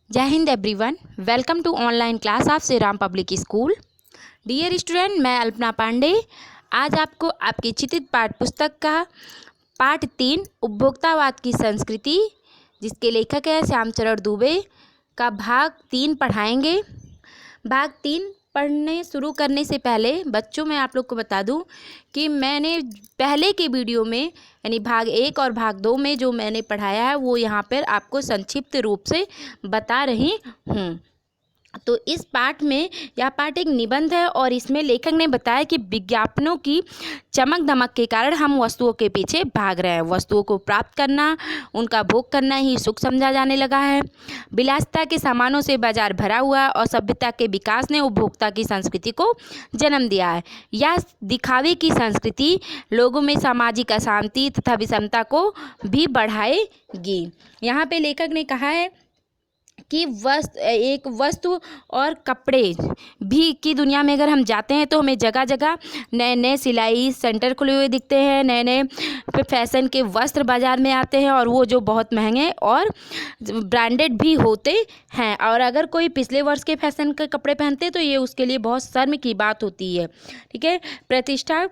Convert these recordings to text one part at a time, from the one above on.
जय हिंद everyone. Welcome to online class of Shri Ram public school. Dear student, मैं अल्पना पांडे आज आपको आपकी चित्रित पाठ्य पुस्तक का पाठ 3 उपभोक्तावाद की संस्कृति, जिसके लेखक है श्यामचरण दुबे, का भाग 3 पढ़ाएंगे। भाग 3 पढ़ने शुरू करने से पहले बच्चों, मैं आप लोग को बता दूं कि मैंने पहले के वीडियो में यानी भाग 1 और भाग 2 में जो मैंने पढ़ाया है वो यहाँ पर आपको संक्षिप्त रूप से बता रही हूँ। तो इस पाठ में, यह पाठ एक निबंध है और इसमें लेखक ने बताया कि विज्ञापनों की चमक दमक के कारण हम वस्तुओं के पीछे भाग रहे हैं। वस्तुओं को प्राप्त करना, उनका भोग करना ही सुख समझा जाने लगा है। विलासिता के सामानों से बाजार भरा हुआ और सभ्यता के विकास ने उपभोक्ता की संस्कृति को जन्म दिया है। यह दिखावे की संस्कृति लोगों में सामाजिक अशांति तथा विषमता को भी बढ़ाएगी। यहाँ पे लेखक ने कहा है कि एक वस्तु और कपड़े भी की दुनिया में अगर हम जाते हैं तो हमें जगह जगह नए नए सिलाई सेंटर खुले हुए दिखते हैं, नए नए फैशन के वस्त्र बाज़ार में आते हैं और वो जो बहुत महंगे और ब्रांडेड भी होते हैं। और अगर कोई पिछले वर्ष के फैशन के कपड़े पहनते तो ये उसके लिए बहुत शर्म की बात होती है। ठीक है। प्रतिष्ठा,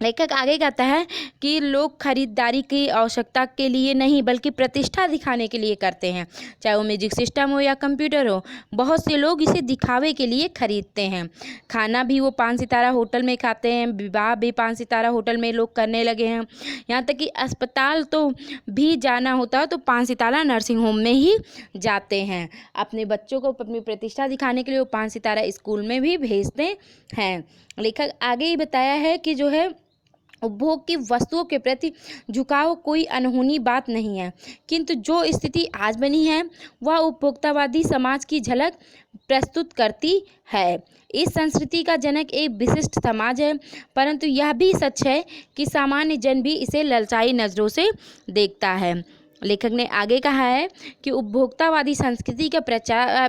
लेखक आगे कहता है कि लोग खरीदारी की आवश्यकता के लिए नहीं बल्कि प्रतिष्ठा दिखाने के लिए करते हैं। चाहे वो म्यूजिक सिस्टम हो या कंप्यूटर हो, बहुत से लोग इसे दिखावे के लिए खरीदते हैं। खाना भी वो 5 सितारा होटल में खाते हैं, विवाह भी 5 सितारा होटल में लोग करने लगे हैं। यहाँ तक कि अस्पताल तो भी जाना होता है तो 5 सितारा नर्सिंग होम में ही जाते हैं। अपने बच्चों को अपनी प्रतिष्ठा दिखाने के लिए वो 5 सितारा स्कूल में भी भेजते हैं। लेखक आगे ही बताया है कि जो है उपभोग की वस्तुओं के प्रति झुकाव कोई अनहोनी बात नहीं है, किंतु जो स्थिति आज बनी है वह उपभोक्तावादी समाज की झलक प्रस्तुत करती है। इस संस्कृति का जनक एक विशिष्ट समाज है, परंतु यह भी सच है कि सामान्य जन भी इसे ललचाई नज़रों से देखता है। लेखक ने आगे कहा है कि उपभोक्तावादी संस्कृति का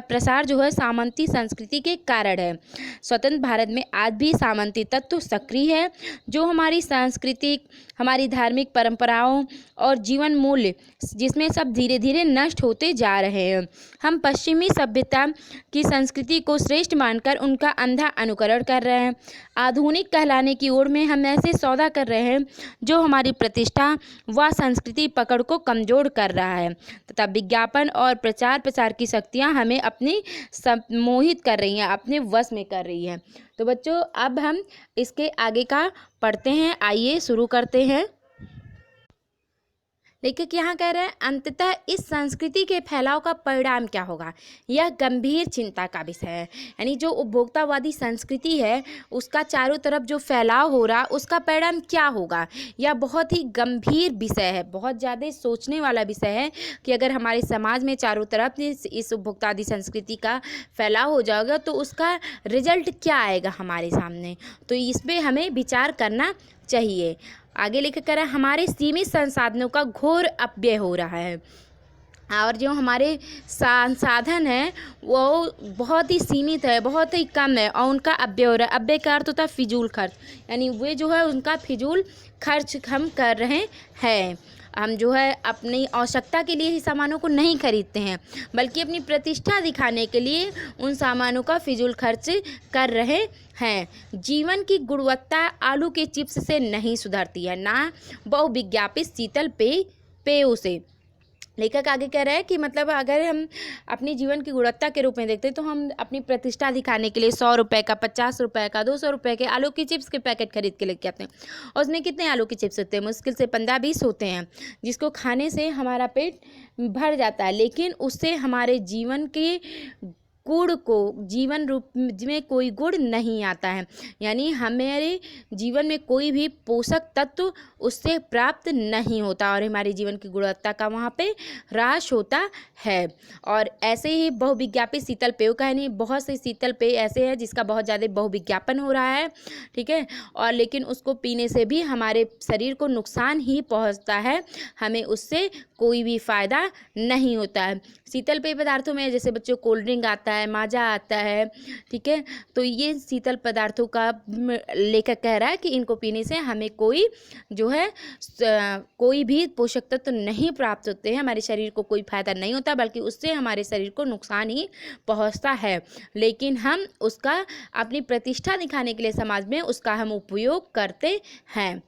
प्रसार जो है सामंती संस्कृति के कारण है। स्वतंत्र भारत में आज भी सामंती तत्व सक्रिय है, जो हमारी सांस्कृतिक, हमारी धार्मिक परंपराओं और जीवन मूल्य, जिसमें सब धीरे धीरे नष्ट होते जा रहे हैं। हम पश्चिमी सभ्यता की संस्कृति को श्रेष्ठ मानकर उनका अंधा अनुकरण कर रहे हैं। आधुनिक कहलाने की ओर में हम ऐसे सौदा कर रहे हैं जो हमारी प्रतिष्ठा व संस्कृति पकड़ को कमजोर कर रहा है, तथा विज्ञापन और प्रचार प्रसार की शक्तियां हमें अपनी सम्मोहित कर रही हैं, अपने वश में कर रही हैं। तो बच्चों, अब हम इसके आगे का पढ़ते हैं। आइए शुरू करते हैं। लेखक यहाँ कह रहे हैं, अंततः इस संस्कृति के फैलाव का परिणाम क्या होगा, यह गंभीर चिंता का विषय है। यानी जो उपभोक्तावादी संस्कृति है उसका चारों तरफ जो फैलाव हो रहा, उसका परिणाम क्या होगा, यह बहुत ही गंभीर विषय है, बहुत ज़्यादा सोचने वाला विषय है कि अगर हमारे समाज में चारों तरफ इस उपभोक्तावादी संस्कृति का फैलाव हो जाएगा तो उसका रिजल्ट क्या आएगा हमारे सामने। तो इस पर हमें विचार करना चाहिए। आगे लेकर कह रहा है, हमारे सीमित संसाधनों का घोर अपव्यय हो रहा है और जो हमारे संसाधन हैं वो बहुत ही सीमित है, बहुत ही कम है और उनका अपव्यय हो रहा है। अपव्यय का अर्थ होता है फिजूल खर्च, यानी वे जो है उनका फिजूल खर्च हम कर रहे हैं। हम जो है अपनी आवश्यकता के लिए ही सामानों को नहीं खरीदते हैं बल्कि अपनी प्रतिष्ठा दिखाने के लिए उन सामानों का फिजूल खर्च कर रहे हैं। जीवन की गुणवत्ता आलू के चिप्स से नहीं सुधरती है, ना बहुविज्ञापित शीतल पेयों से। लेखक आगे कह रहे हैं कि मतलब अगर हम अपनी जीवन की गुणवत्ता के रूप में देखते हैं तो हम अपनी प्रतिष्ठा दिखाने के लिए 100 रुपये का, 50 रुपये का, 200 रुपये के आलू की चिप्स के पैकेट खरीद के लेके आते हैं। और उसमें कितने आलू की चिप्स होते हैं? मुश्किल से 15-20 होते हैं, जिसको खाने से हमारा पेट भर जाता है, लेकिन उससे हमारे जीवन के गुण को, जीवन रूप में कोई गुण नहीं आता है। यानी हमारे जीवन में कोई भी पोषक तत्व उससे प्राप्त नहीं होता और हमारे जीवन की गुणवत्ता का वहाँ पे ह्रास होता है। और ऐसे ही बहुविज्ञापित शीतल पेय का है, नहीं, बहुत से शीतल पेय ऐसे हैं जिसका बहुत ज़्यादा बहुविज्ञापन हो रहा है। ठीक है। और लेकिन उसको पीने से भी हमारे शरीर को नुकसान ही पहुँचता है, हमें उससे कोई भी फ़ायदा नहीं होता है। शीतल पेय पदार्थों में जैसे बच्चों कोल्ड ड्रिंक आता है, माजा आता है, ठीक है। तो ये शीतल पदार्थों का लेखक कह रहा है कि इनको पीने से हमें कोई जो है कोई भी पोषक तत्व नहीं प्राप्त होते हैं, हमारे शरीर को कोई फायदा नहीं होता, बल्कि उससे हमारे शरीर को नुकसान ही पहुंचता है। लेकिन हम उसका अपनी प्रतिष्ठा दिखाने के लिए समाज में उसका हम उपयोग करते हैं।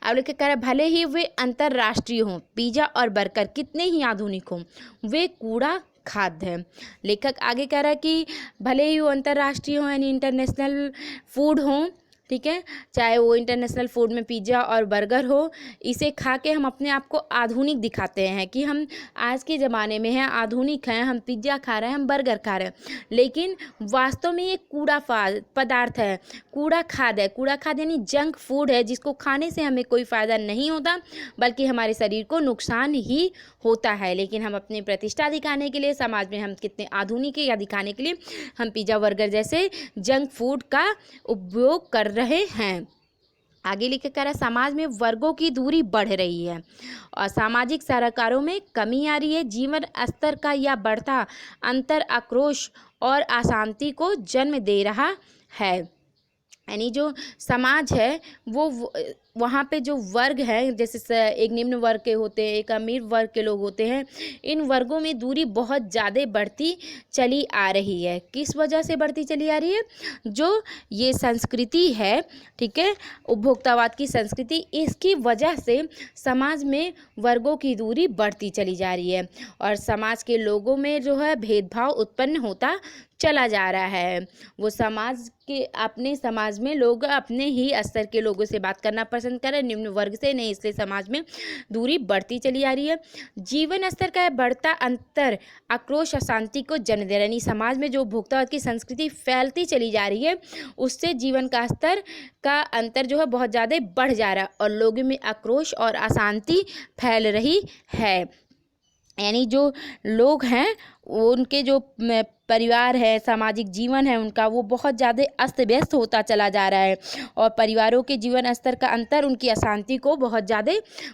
अब लेखक कह रहे भले ही वे अंतर्राष्ट्रीय हों, पिज्जा और बर्गर कितने ही आधुनिक हों, वे कूड़ा खाद्य है। लेखक आगे कह रहा है कि भले ही वो अंतर्राष्ट्रीय हों यानी इंटरनेशनल फूड हों, ठीक है, चाहे वो इंटरनेशनल फूड में पिज़्ज़ा और बर्गर हो, इसे खा के हम अपने आप को आधुनिक दिखाते हैं कि हम आज के ज़माने में हैं, आधुनिक हैं, हम पिज़्ज़ा खा रहे हैं, हम बर्गर खा रहे हैं। लेकिन वास्तव में ये कूड़ा पदार्थ है, कूड़ा खाद्य है। कूड़ा खाद्य यानी जंक फूड है, जिसको खाने से हमें कोई फ़ायदा नहीं होता, बल्कि हमारे शरीर को नुकसान ही होता है। लेकिन हम अपनी प्रतिष्ठा दिखाने के लिए, समाज में हम कितने आधुनिक है या दिखाने के लिए हम पिज़्ज़ा बर्गर जैसे जंक फूड का उपयोग कर रहे हैं। आगे लिखे कह रहा है समाज में वर्गों की दूरी बढ़ रही है और सामाजिक सरोकारों में कमी आ रही है। जीवन स्तर का यह बढ़ता अंतर आक्रोश और अशांति को जन्म दे रहा है। यानी जो समाज है वो वहाँ पे जो वर्ग है, जैसे एक निम्न वर्ग के होते हैं, एक अमीर वर्ग के लोग होते हैं, इन वर्गों में दूरी बहुत ज़्यादा बढ़ती चली आ रही है। किस वजह से बढ़ती चली आ रही है? जो ये संस्कृति है, ठीक है, उपभोक्तावाद की संस्कृति, इसकी वजह से समाज में वर्गों की दूरी बढ़ती चली जा रही है और समाज के लोगों में जो है भेदभाव उत्पन्न होता चला जा रहा है। वो समाज के अपने समाज में लोग अपने ही स्तर के लोगों से बात करना पसंद करें, निम्न वर्ग से नहीं, इसलिए समाज में दूरी बढ़ती चली आ रही है। जीवन स्तर का बढ़ता अंतर आक्रोश अशांति को जन्म दे रहा है। यानी समाज में जो उपभोक्तावाद की संस्कृति फैलती चली जा रही है, उससे जीवन का स्तर का अंतर जो है बहुत ज़्यादा बढ़ जा रहा है और लोगों में आक्रोश और अशांति फैल रही है। यानी जो लोग हैं उनके जो परिवार है, सामाजिक जीवन है उनका, वो बहुत ज़्यादा अस्त व्यस्त होता चला जा रहा है और परिवारों के जीवन स्तर का अंतर उनकी अशांति को बहुत ज़्यादा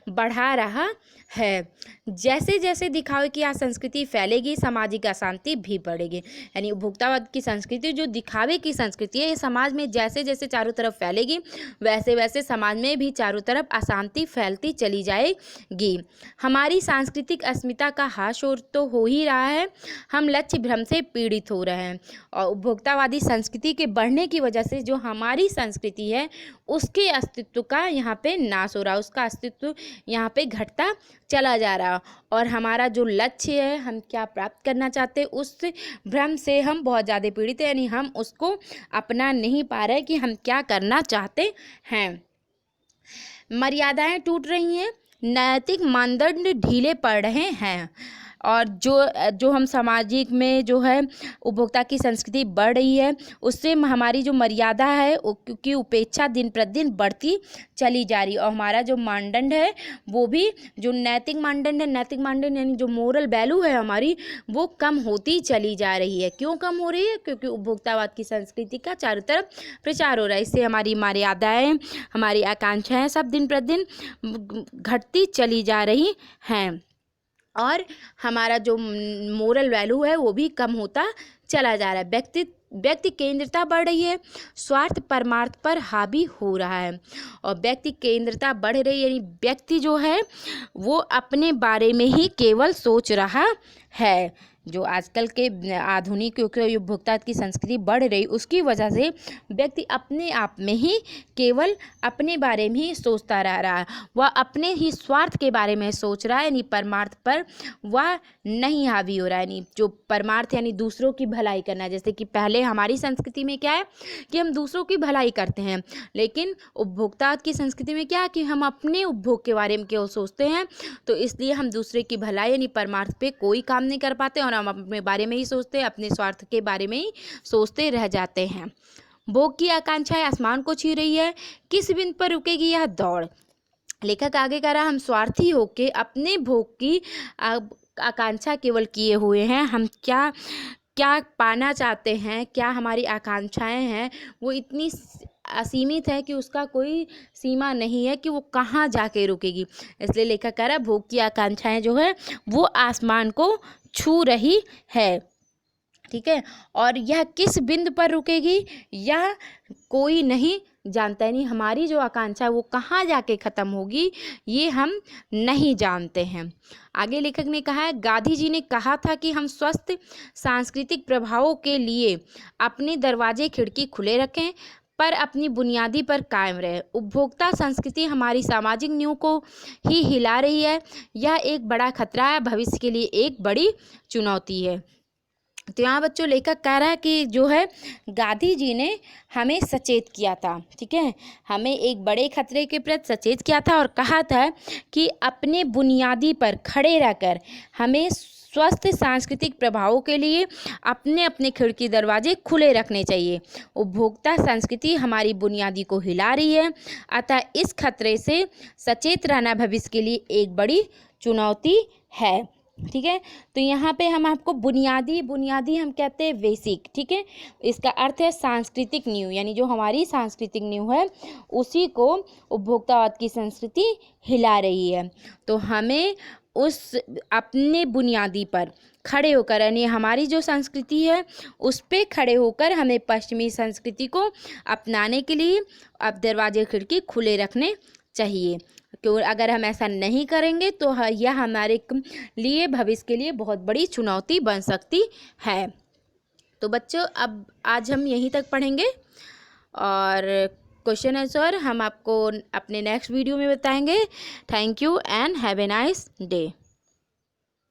बढ़ा रहा है। जैसे जैसे दिखावे की यह संस्कृति फैलेगी, सामाजिक अशांति भी बढ़ेगी। यानी उपभोक्तावाद की संस्कृति जो दिखावे की संस्कृति है, ये समाज में जैसे जैसे चारों तरफ फैलेगी, वैसे वैसे समाज में भी चारों तरफ अशांति फैलती चली जाएगी। हमारी सांस्कृतिक अस्मिता का हाश और तो हो ही रहा है, हम लक्ष्य भ्रम से पीड़ित हो रहे हैं और उपभोक्तावादी संस्कृति के बढ़ने की वजह से जो हमारी संस्कृति है उसके अस्तित्व का यहाँ पे नाश हो रहा है, उसका अस्तित्व यहाँ पे घटता चला जा रहा है और हमारा जो लक्ष्य है, हम क्या प्राप्त करना चाहते हैं, उस भ्रम से हम बहुत ज़्यादा पीड़ित हैं। यानी हम उसको अपना नहीं पा रहे कि हम क्या करना चाहते हैं। मर्यादाएं टूट रही हैं, नैतिक मानदंड ढीले पड़ रहे हैं और जो हम सामाजिक में जो है उपभोक्ता की संस्कृति बढ़ रही है, उससे हमारी जो मर्यादा है क्योंकि उपेक्षा दिन प्रतिदिन बढ़ती चली जा रही है और हमारा जो मानदंड है वो भी जो नैतिक मानदंड है, नैतिक मानदंड यानी जो मोरल वैल्यू है हमारी, वो कम होती चली जा रही है। क्यों कम हो रही है? क्योंकि उपभोक्तावाद की संस्कृति का चारों तरफ प्रचार हो रहा है। इससे हमारी मर्यादाएं, हमारी आकांक्षाएं सब दिन प्रतिदिन घटती चली जा रही हैं और हमारा जो मोरल वैल्यू है वो भी कम होता चला जा रहा है। व्यक्ति केंद्रता बढ़ रही है, स्वार्थ परमार्थ पर हावी हो रहा है और व्यक्ति केंद्रता बढ़ रही है यानी व्यक्ति जो है वो अपने बारे में ही केवल सोच रहा है। जो आजकल के आधुनिक उपभोक्ता की संस्कृति बढ़ रही, उसकी वजह से व्यक्ति अपने आप में ही केवल अपने बारे में ही सोचता रह रहा है, वह अपने ही स्वार्थ के बारे में सोच रहा है, यानी परमार्थ पर वह नहीं हावी हो रहा है। यानी जो परमार्थ यानी दूसरों की भलाई करना, जैसे कि पहले हमारी संस्कृति में क्या है कि हम दूसरों की भलाई करते हैं, लेकिन उपभोक्ता की संस्कृति में क्या है कि हम अपने उपभोग के बारे में केवल सोचते हैं, तो इसलिए हम दूसरे की भलाई यानी परमार्थ पे कोई काम नहीं कर पाते और हम अपने बारे में ही सोचते हैं, अपने स्वार्थ के बारे में ही सोचते रह जाते हैं। भोग की आकांक्षाएं आसमान को छू रही है, किस बिंदु पर रुकेगी यह दौड़? लेखक आगे कह रहा, हम स्वार्थी होके अपने भोग की आकांक्षा केवल किए हुए हैं। हम क्या पाना चाहते हैं, क्या हमारी आकांक्षाएं हैं, वो इतनी असीमित है, कि उसका कोई सीमा नहीं है कि वो कहाँ जाके रुकेगी। इसलिए लेखक कह रहा है भोग की आकांक्षाएं जो है वो आसमान को छू रही है। ठीक है, और यह किस बिंदु पर रुकेगी यह कोई नहीं जानता, यानी हमारी जो आकांक्षा है वो कहाँ जाके ख़त्म होगी ये हम नहीं जानते हैं। आगे लेखक ने कहा है, गांधी जी ने कहा था कि हम स्वस्थ सांस्कृतिक प्रभावों के लिए अपने दरवाजे खिड़की खुले रखें पर अपनी बुनियादी पर कायम रहे। उपभोक्ता संस्कृति हमारी सामाजिक नींव को ही हिला रही है। यह एक बड़ा खतरा है, भविष्य के लिए एक बड़ी चुनौती है। तो यहाँ बच्चों लेखक कह रहा है कि जो है गांधी जी ने हमें सचेत किया था। ठीक है, हमें एक बड़े खतरे के प्रति सचेत किया था और कहा था कि अपने बुनियादी पर खड़े रहकर हमें स्वस्थ सांस्कृतिक प्रभावों के लिए अपने अपने खिड़की दरवाजे खुले रखने चाहिए। उपभोक्ता संस्कृति हमारी बुनियादी को हिला रही है, अतः इस खतरे से सचेत रहना भविष्य के लिए एक बड़ी चुनौती है। ठीक है, तो यहाँ पे हम आपको बुनियादी हम कहते हैं बेसिक। ठीक है, इसका अर्थ है सांस्कृतिक नींव, यानी जो हमारी सांस्कृतिक नींव है उसी को उपभोक्तावाद की संस्कृति हिला रही है। तो हमें उस अपने बुनियादी पर खड़े होकर, यानी हमारी जो संस्कृति है उस पे खड़े होकर हमें पश्चिमी संस्कृति को अपनाने के लिए अब दरवाजे खिड़की खुले रखने चाहिए। क्यों, अगर हम ऐसा नहीं करेंगे तो यह हमारे लिए भविष्य के लिए बहुत बड़ी चुनौती बन सकती है। तो बच्चों अब आज हम यहीं तक पढ़ेंगे और क्वेश्चन आंसर हम आपको अपने नेक्स्ट वीडियो में बताएंगे। Thank you and have a nice day.